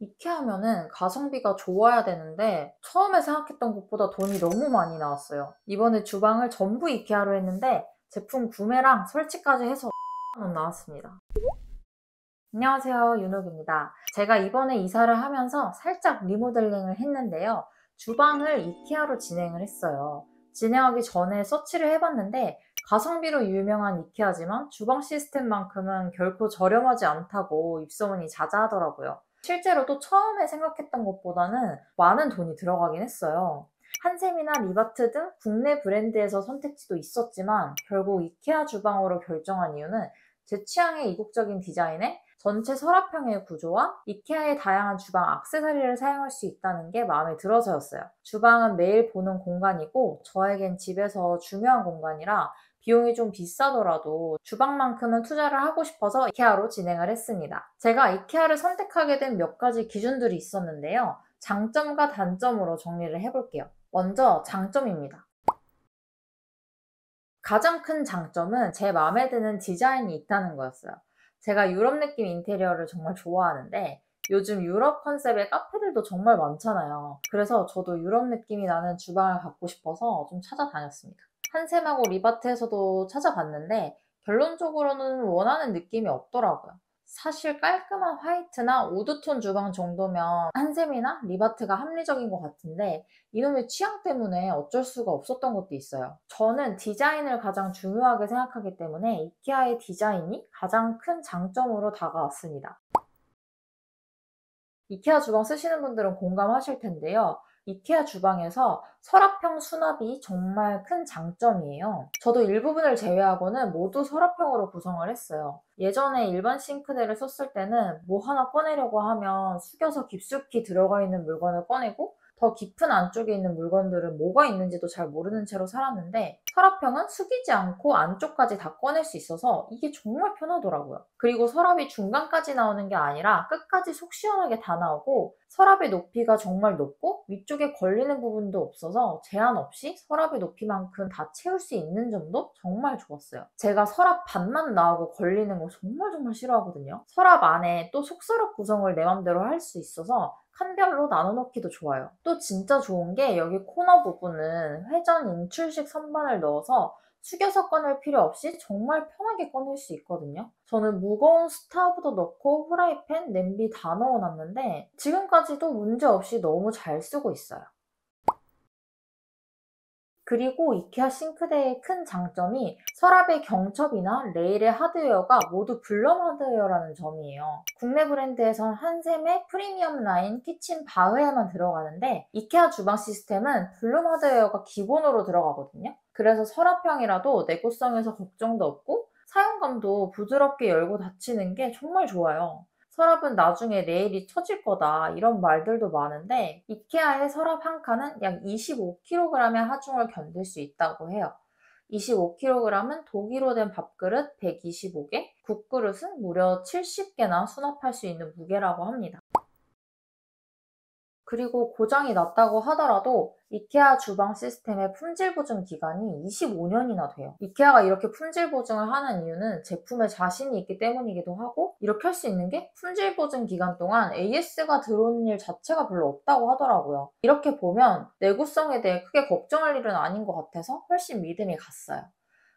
이케아 하면은 가성비가 좋아야 되는데 처음에 생각했던 것보다 돈이 너무 많이 나왔어요. 이번에 주방을 전부 이케아로 했는데 제품 구매랑 설치까지 해서 원 나왔습니다. 안녕하세요, 윤옥입니다. 제가 이번에 이사를 하면서 살짝 리모델링을 했는데요. 주방을 이케아로 진행을 했어요. 진행하기 전에 서치를 해봤는데 가성비로 유명한 이케아지만 주방 시스템만큼은 결코 저렴하지 않다고 입소문이 자자하더라고요. 실제로도 처음에 생각했던 것보다는 많은 돈이 들어가긴 했어요. 한샘이나 리바트 등 국내 브랜드에서 선택지도 있었지만 결국 이케아 주방으로 결정한 이유는 제 취향의 이국적인 디자인에 전체 서랍형의 구조와 이케아의 다양한 주방 액세서리를 사용할 수 있다는 게 마음에 들어서였어요. 주방은 매일 보는 공간이고 저에겐 집에서 중요한 공간이라 비용이 좀 비싸더라도 주방만큼은 투자를 하고 싶어서 이케아로 진행을 했습니다. 제가 이케아를 선택하게 된 몇 가지 기준들이 있었는데요. 장점과 단점으로 정리를 해볼게요. 먼저 장점입니다. 가장 큰 장점은 제 마음에 드는 디자인이 있다는 거였어요. 제가 유럽 느낌 인테리어를 정말 좋아하는데 요즘 유럽 컨셉의 카페들도 정말 많잖아요. 그래서 저도 유럽 느낌이 나는 주방을 갖고 싶어서 좀 찾아다녔습니다. 한샘하고 리바트에서도 찾아봤는데 결론적으로는 원하는 느낌이 없더라고요. 사실 깔끔한 화이트나 우드톤 주방 정도면 한샘이나 리바트가 합리적인 것 같은데 이놈의 취향 때문에 어쩔 수가 없었던 것도 있어요. 저는 디자인을 가장 중요하게 생각하기 때문에 이케아의 디자인이 가장 큰 장점으로 다가왔습니다. 이케아 주방 쓰시는 분들은 공감하실 텐데요. 이케아 주방에서 서랍형 수납이 정말 큰 장점이에요. 저도 일부분을 제외하고는 모두 서랍형으로 구성을 했어요. 예전에 일반 싱크대를 썼을 때는 뭐 하나 꺼내려고 하면 숙여서 깊숙이 들어가 있는 물건을 꺼내고 더 깊은 안쪽에 있는 물건들은 뭐가 있는지도 잘 모르는 채로 살았는데 서랍형은 숙이지 않고 안쪽까지 다 꺼낼 수 있어서 이게 정말 편하더라고요. 그리고 서랍이 중간까지 나오는 게 아니라 끝까지 속 시원하게 다 나오고 서랍의 높이가 정말 높고 위쪽에 걸리는 부분도 없어서 제한 없이 서랍의 높이만큼 다 채울 수 있는 점도 정말 좋았어요. 제가 서랍 반만 나오고 걸리는 거 정말 싫어하거든요. 서랍 안에 또 속서랍 구성을 내 맘대로 할 수 있어서 칸별로 나눠놓기도 좋아요. 또 진짜 좋은 게 여기 코너 부분은 회전 인출식 선반을 넣어서 숙여서 꺼낼 필요 없이 정말 편하게 꺼낼 수 있거든요. 저는 무거운 스타브도 넣고 후라이팬, 냄비 다 넣어놨는데 지금까지도 문제없이 너무 잘 쓰고 있어요. 그리고 이케아 싱크대의 큰 장점이 서랍의 경첩이나 레일의 하드웨어가 모두 블럼 하드웨어라는 점이에요. 국내 브랜드에선 한샘의 프리미엄 라인 키친 바흐에만 들어가는데 이케아 주방 시스템은 블럼 하드웨어가 기본으로 들어가거든요. 그래서 서랍형이라도 내구성에서 걱정도 없고 사용감도 부드럽게 열고 닫히는 게 정말 좋아요. 서랍은 나중에 레일이 처질 거다 이런 말들도 많은데 이케아의 서랍 한 칸은 약 25kg의 하중을 견딜 수 있다고 해요. 25kg은 독일로 된 밥그릇 125개, 국그릇은 무려 70개나 수납할 수 있는 무게라고 합니다. 그리고 고장이 났다고 하더라도 이케아 주방 시스템의 품질 보증 기간이 25년이나 돼요. 이케아가 이렇게 품질 보증을 하는 이유는 제품에 자신이 있기 때문이기도 하고 이렇게 할 수 있는 게 품질 보증 기간 동안 AS가 들어오는 일 자체가 별로 없다고 하더라고요. 이렇게 보면 내구성에 대해 크게 걱정할 일은 아닌 것 같아서 훨씬 믿음이 갔어요.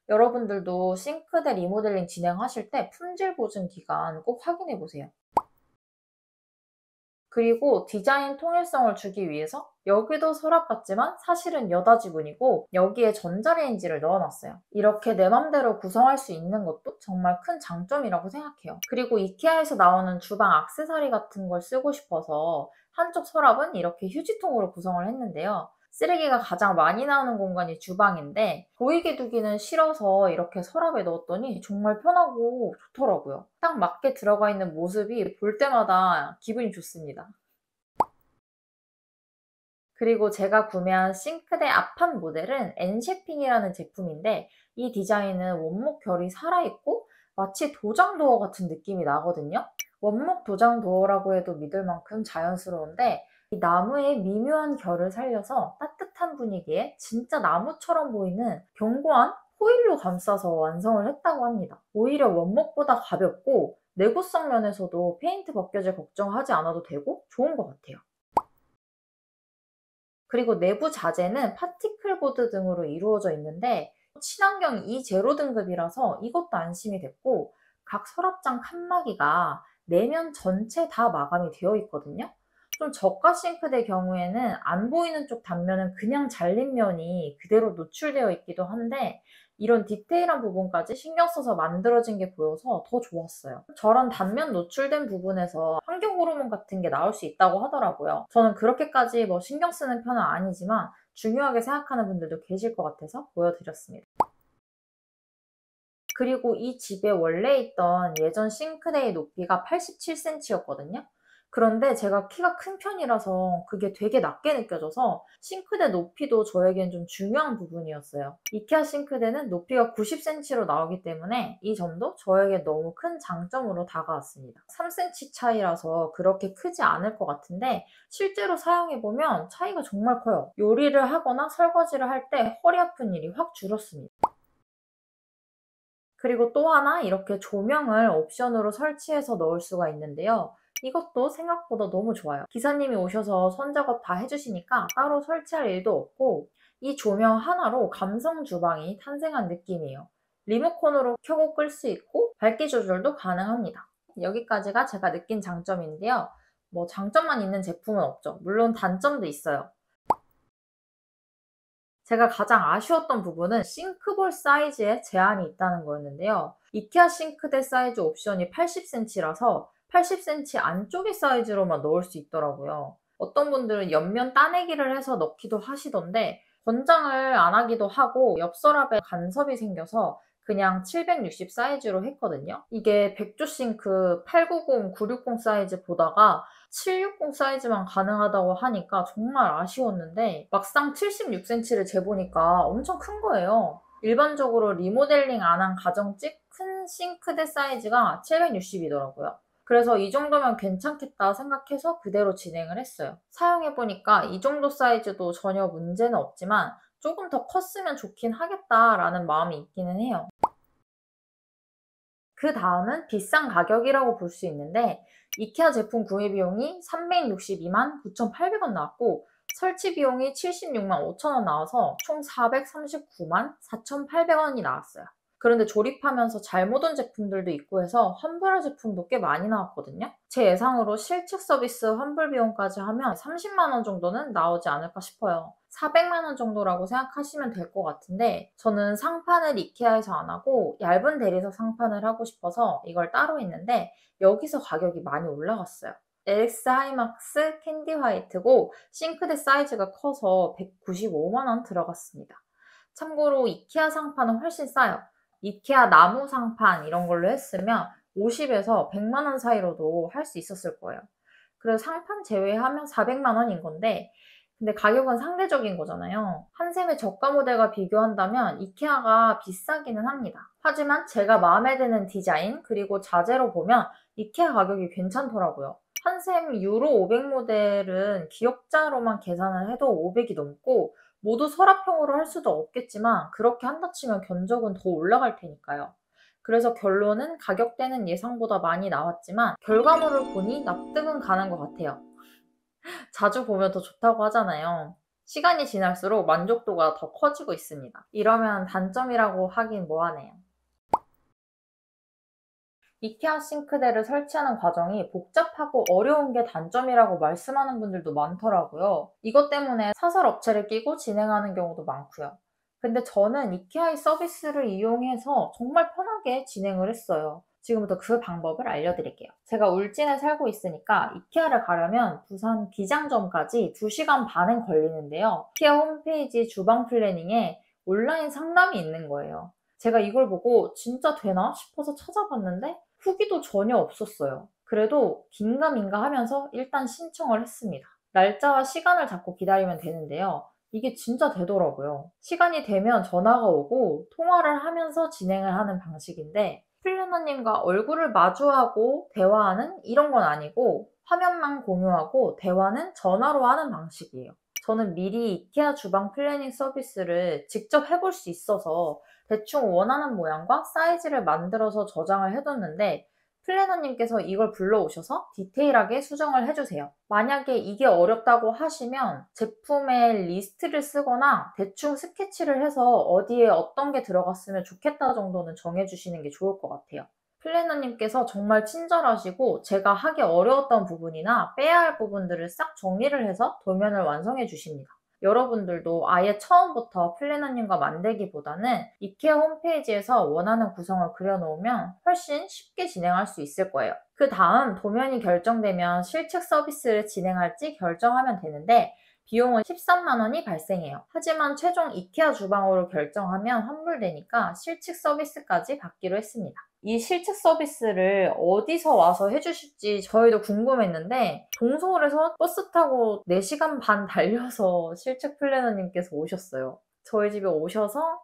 여러분들도 싱크대 리모델링 진행하실 때 품질 보증 기간 꼭 확인해 보세요. 그리고 디자인 통일성을 주기 위해서 여기도 서랍 같지만 사실은 여닫이문이고 여기에 전자레인지를 넣어놨어요. 이렇게 내 맘대로 구성할 수 있는 것도 정말 큰 장점이라고 생각해요. 그리고 이케아에서 나오는 주방 액세서리 같은 걸 쓰고 싶어서 한쪽 서랍은 이렇게 휴지통으로 구성을 했는데요. 쓰레기가 가장 많이 나오는 공간이 주방인데 보이게 두기는 싫어서 이렇게 서랍에 넣었더니 정말 편하고 좋더라고요. 딱 맞게 들어가 있는 모습이 볼 때마다 기분이 좋습니다. 그리고 제가 구매한 싱크대 앞판 모델은 엔셰핑이라는 제품인데 이 디자인은 원목 결이 살아있고 마치 도장 도어 같은 느낌이 나거든요. 원목 도장 도어라고 해도 믿을 만큼 자연스러운데 이 나무의 미묘한 결을 살려서 따뜻한 분위기에 진짜 나무처럼 보이는 견고한 호일로 감싸서 완성을 했다고 합니다. 오히려 원목보다 가볍고 내구성 면에서도 페인트 벗겨질 걱정하지 않아도 되고 좋은 것 같아요. 그리고 내부 자재는 파티클 보드 등으로 이루어져 있는데 친환경 E0 등급이라서 이것도 안심이 됐고, 각 서랍장 칸막이가 내면 전체 다 마감이 되어 있거든요. 좀 저가 싱크대 경우에는 안 보이는 쪽 단면은 그냥 잘린 면이 그대로 노출되어 있기도 한데, 이런 디테일한 부분까지 신경 써서 만들어진 게 보여서 더 좋았어요. 저런 단면 노출된 부분에서 환경 호르몬 같은 게 나올 수 있다고 하더라고요. 저는 그렇게까지 뭐 신경 쓰는 편은 아니지만 중요하게 생각하는 분들도 계실 것 같아서 보여드렸습니다. 그리고 이 집에 원래 있던 예전 싱크대의 높이가 87cm였거든요. 그런데 제가 키가 큰 편이라서 그게 되게 낮게 느껴져서 싱크대 높이도 저에겐 좀 중요한 부분이었어요. 이케아 싱크대는 높이가 90cm로 나오기 때문에 이 점도 저에게 너무 큰 장점으로 다가왔습니다. 3cm 차이라서 그렇게 크지 않을 것 같은데 실제로 사용해보면 차이가 정말 커요. 요리를 하거나 설거지를 할 때 허리 아픈 일이 확 줄었습니다. 그리고 또 하나 이렇게 조명을 옵션으로 설치해서 넣을 수가 있는데요. 이것도 생각보다 너무 좋아요. 기사님이 오셔서 선작업 다 해주시니까 따로 설치할 일도 없고, 이 조명 하나로 감성 주방이 탄생한 느낌이에요. 리모컨으로 켜고 끌 수 있고 밝기 조절도 가능합니다. 여기까지가 제가 느낀 장점인데요. 뭐 장점만 있는 제품은 없죠. 물론 단점도 있어요. 제가 가장 아쉬웠던 부분은 싱크볼 사이즈에 제한이 있다는 거였는데요. 이케아 싱크대 사이즈 옵션이 80cm라서 80cm 안쪽의 사이즈로만 넣을 수 있더라고요. 어떤 분들은 옆면 따내기를 해서 넣기도 하시던데 권장을 안 하기도 하고, 옆 서랍에 간섭이 생겨서 그냥 760 사이즈로 했거든요. 이게 백조 싱크 890, 960 사이즈 보다가 760 사이즈만 가능하다고 하니까 정말 아쉬웠는데, 막상 76cm를 재보니까 엄청 큰 거예요. 일반적으로 리모델링 안 한 가정집 큰 싱크대 사이즈가 760이더라고요. 그래서 이 정도면 괜찮겠다 생각해서 그대로 진행을 했어요. 사용해보니까 이 정도 사이즈도 전혀 문제는 없지만 조금 더 컸으면 좋긴 하겠다라는 마음이 있기는 해요. 그 다음은 비싼 가격이라고 볼 수 있는데, 이케아 제품 구매 비용이 362만 9,800원 나왔고 설치 비용이 76만 5천원 나와서 총 439만 4,800원이 나왔어요. 그런데 조립하면서 잘못 온 제품들도 있고 해서 환불할 제품도 꽤 많이 나왔거든요. 제 예상으로 실측 서비스 환불 비용까지 하면 30만 원 정도는 나오지 않을까 싶어요. 400만 원 정도라고 생각하시면 될 것 같은데, 저는 상판을 이케아에서 안 하고 얇은 대리석 상판을 하고 싶어서 이걸 따로 했는데 여기서 가격이 많이 올라갔어요. LX 하이막스 캔디 화이트고 싱크대 사이즈가 커서 195만 원 들어갔습니다. 참고로 이케아 상판은 훨씬 싸요. 이케아 나무 상판 이런 걸로 했으면 50에서 100만 원 사이로도 할 수 있었을 거예요. 그래서 상판 제외하면 400만 원인 건데, 근데 가격은 상대적인 거잖아요. 한샘의 저가 모델과 비교한다면 이케아가 비싸기는 합니다. 하지만 제가 마음에 드는 디자인 그리고 자재로 보면 이케아 가격이 괜찮더라고요. 한샘 유로 500 모델은 기역자로만 계산을 해도 500이 넘고, 모두 서랍형으로 할 수도 없겠지만 그렇게 한다 치면 견적은 더 올라갈 테니까요. 그래서 결론은 가격대는 예상보다 많이 나왔지만 결과물을 보니 납득은 가는 것 같아요. 자주 보면 더 좋다고 하잖아요. 시간이 지날수록 만족도가 더 커지고 있습니다. 이러면 단점이라고 하긴 뭐하네요. 이케아 싱크대를 설치하는 과정이 복잡하고 어려운 게 단점이라고 말씀하는 분들도 많더라고요. 이것 때문에 사설 업체를 끼고 진행하는 경우도 많고요. 근데 저는 이케아의 서비스를 이용해서 정말 편하게 진행을 했어요. 지금부터 그 방법을 알려드릴게요. 제가 울진에 살고 있으니까 이케아를 가려면 부산 기장점까지 2시간 반은 걸리는데요. 이케아 홈페이지 주방 플래닝에 온라인 상담이 있는 거예요. 제가 이걸 보고 진짜 되나 싶어서 찾아봤는데 후기도 전혀 없었어요. 그래도 긴가민가 하면서 일단 신청을 했습니다. 날짜와 시간을 잡고 기다리면 되는데요. 이게 진짜 되더라고요. 시간이 되면 전화가 오고 통화를 하면서 진행을 하는 방식인데, 플래너님과 얼굴을 마주하고 대화하는 이런 건 아니고 화면만 공유하고 대화는 전화로 하는 방식이에요. 저는 미리 이케아 주방 플래닝 서비스를 직접 해볼 수 있어서 대충 원하는 모양과 사이즈를 만들어서 저장을 해뒀는데, 플래너님께서 이걸 불러오셔서 디테일하게 수정을 해주세요. 만약에 이게 어렵다고 하시면 제품의 리스트를 쓰거나 대충 스케치를 해서 어디에 어떤 게 들어갔으면 좋겠다 정도는 정해주시는 게 좋을 것 같아요. 플래너님께서 정말 친절하시고 제가 하기 어려웠던 부분이나 빼야 할 부분들을 싹 정리를 해서 도면을 완성해 주십니다. 여러분들도 아예 처음부터 플래너님과 만들기보다는 이케아 홈페이지에서 원하는 구성을 그려놓으면 훨씬 쉽게 진행할 수 있을 거예요. 그 다음 도면이 결정되면 실측 서비스를 진행할지 결정하면 되는데 비용은 13만 원이 발생해요. 하지만 최종 이케아 주방으로 결정하면 환불되니까 실측 서비스까지 받기로 했습니다. 이 실측 서비스를 어디서 와서 해주실지 저희도 궁금했는데 동서울에서 버스 타고 4시간 반 달려서 실측 플래너님께서 오셨어요. 저희 집에 오셔서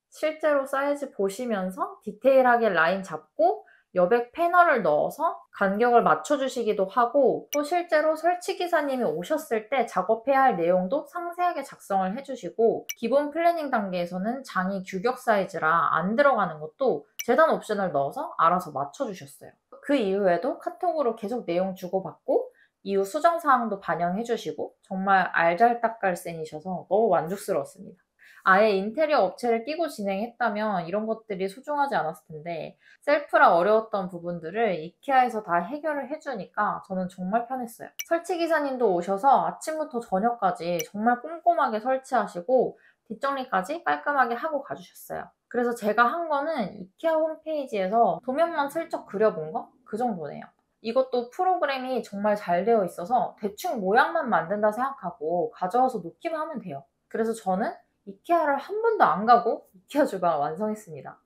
실제로 사이즈 보시면서 디테일하게 라인 잡고 여백 패널을 넣어서 간격을 맞춰주시기도 하고 또 실제로 설치기사님이 오셨을 때 작업해야 할 내용도 상세하게 작성을 해주시고 기본 플래닝 단계에서는 장이 규격 사이즈라 안 들어가는 것도 재단 옵션을 넣어서 알아서 맞춰주셨어요. 그 이후에도 카톡으로 계속 내용 주고받고 이후 수정사항도 반영해주시고 정말 알잘딱갈센이셔서 너무 만족스러웠습니다. 아예 인테리어 업체를 끼고 진행했다면 이런 것들이 소중하지 않았을 텐데 셀프라 어려웠던 부분들을 이케아에서 다 해결을 해주니까 저는 정말 편했어요. 설치기사님도 오셔서 아침부터 저녁까지 정말 꼼꼼하게 설치하시고 뒷정리까지 깔끔하게 하고 가주셨어요. 그래서 제가 한 거는 이케아 홈페이지에서 도면만 슬쩍 그려본 거? 그 정도네요. 이것도 프로그램이 정말 잘 되어 있어서 대충 모양만 만든다 생각하고 가져와서 놓기만 하면 돼요. 그래서 저는 이케아를 한 번도 안 가고 이케아 주방을 완성했습니다.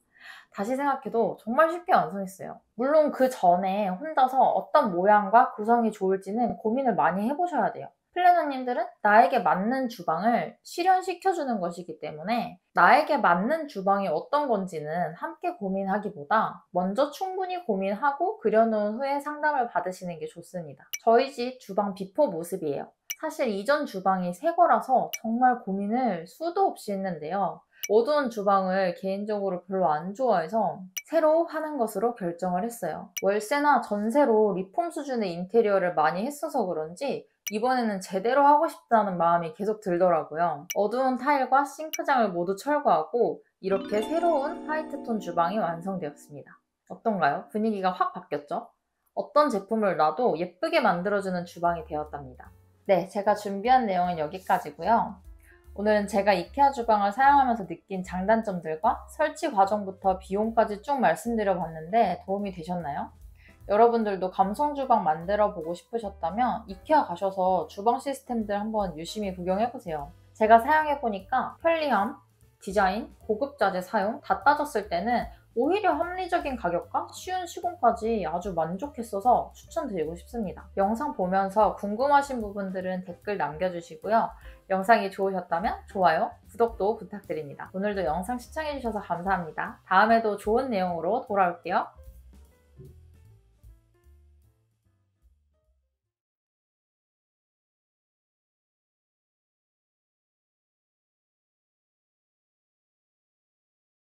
다시 생각해도 정말 쉽게 완성했어요. 물론 그 전에 혼자서 어떤 모양과 구성이 좋을지는 고민을 많이 해보셔야 돼요. 플래너님들은 나에게 맞는 주방을 실현시켜주는 것이기 때문에 나에게 맞는 주방이 어떤 건지는 함께 고민하기보다 먼저 충분히 고민하고 그려놓은 후에 상담을 받으시는 게 좋습니다. 저희 집 주방 비포 모습이에요. 사실 이전 주방이 새 거라서 정말 고민을 수도 없이 했는데요. 어두운 주방을 개인적으로 별로 안 좋아해서 새로 하는 것으로 결정을 했어요. 월세나 전세로 리폼 수준의 인테리어를 많이 했어서 그런지 이번에는 제대로 하고 싶다는 마음이 계속 들더라고요. 어두운 타일과 싱크장을 모두 철거하고 이렇게 새로운 화이트톤 주방이 완성되었습니다. 어떤가요? 분위기가 확 바뀌었죠? 어떤 제품을 놔도 예쁘게 만들어주는 주방이 되었답니다. 네, 제가 준비한 내용은 여기까지고요. 오늘은 제가 이케아 주방을 사용하면서 느낀 장단점들과 설치 과정부터 비용까지 쭉 말씀드려봤는데 도움이 되셨나요? 여러분들도 감성 주방 만들어 보고 싶으셨다면 이케아 가셔서 주방 시스템들 한번 유심히 구경해보세요. 제가 사용해보니까 편리함, 디자인, 고급 자재 사용 다 따졌을 때는 오히려 합리적인 가격과 쉬운 시공까지 아주 만족했어서 추천드리고 싶습니다. 영상 보면서 궁금하신 부분들은 댓글 남겨주시고요. 영상이 좋으셨다면 좋아요, 구독도 부탁드립니다. 오늘도 영상 시청해주셔서 감사합니다. 다음에도 좋은 내용으로 돌아올게요.